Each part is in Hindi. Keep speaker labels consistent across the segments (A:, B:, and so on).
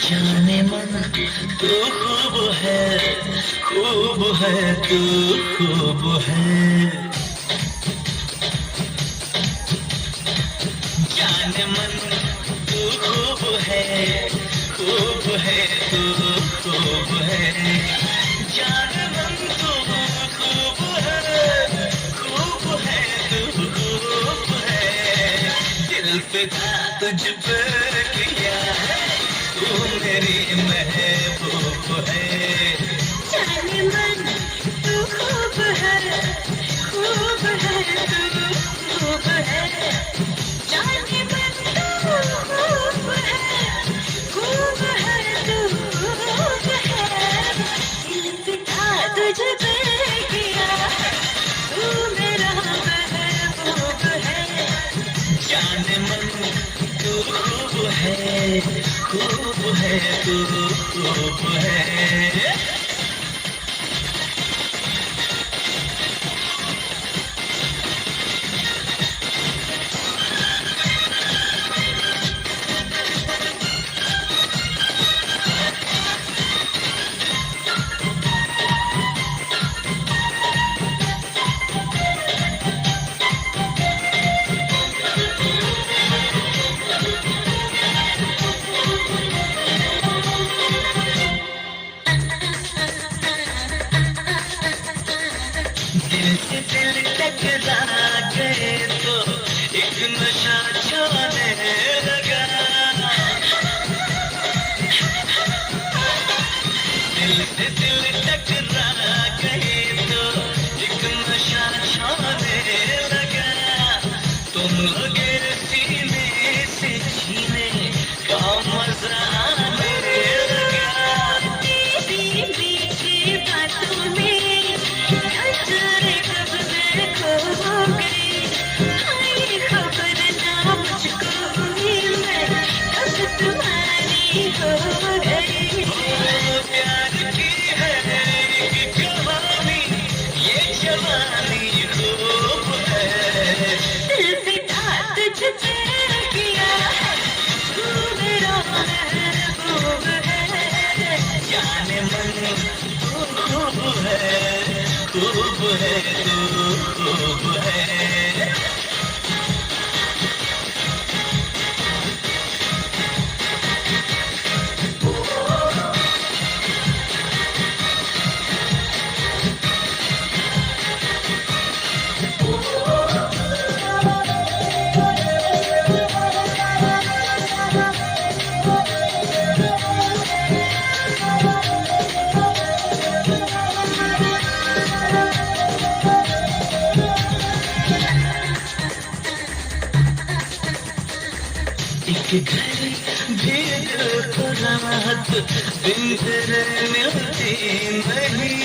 A: जाने मन तू खूब है, खूब है तू, खूब है। जाने मन तू खूब है, खूब है तू, खूब है। जाने मन तू खूब है, खूब है तू, खूब है। दिल पे था तुझ पे किया है, तू मेरी महबूब है।
B: जाने मन तू खूब है, खूब है तू, खूब है। जाने मन तू खूब है, खूब है तू, खूब है। दिल पे था तुझ पे किया, तू मेरा महबूब है।
A: जाने मन तू खूब है, खूब है तू, खूब है। दिल से दिल टकरा गए तो एक नशा छाने लगा। दिल से दिल टकरा गए तो एक नशा छाने लगा। तुम लगे सीने से जीने का मजा आने लगा।
B: तेरी मीठी बातों में नजर कब मैं खो गई, हाय खबर ना मुझको हुई, मैं कब तुम्हारी हो गई।
A: प्यार की है एक कहानी, ये जवानी खूब है।
B: दिल पे था तुझ पे किया, तू मेरा महबूब है।
A: जाने मन तू खूब है, खूब है तू, खूब है। एक घड़ी भी दिल को राहत दिन तेरे मिलती नहीं।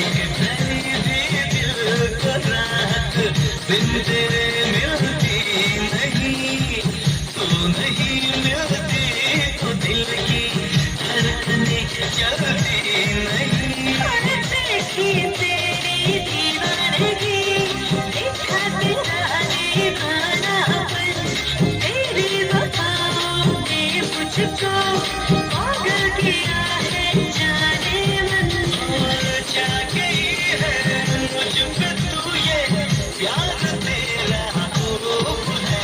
A: एक घड़ी भी दिल को राहत दिन तेरे मिलती नहीं। तू नहीं मिलती तो दिल की धड़कनें चलती नहीं।
B: और देखी तेरी दीवानगी, देखा तेरा दीवानापन, तेरी वफाओं ने मुझको पागल किया है जाने मन।
A: जा गई है मुझ पे तू, ये प्यार तेरा खूब है।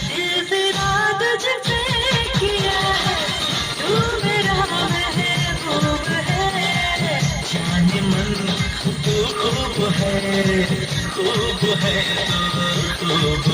B: दिल तेरा तुझ पे किया है, तू मेरा महबूब है।
A: जाने मन तू खूब है, खूब है तू, खूब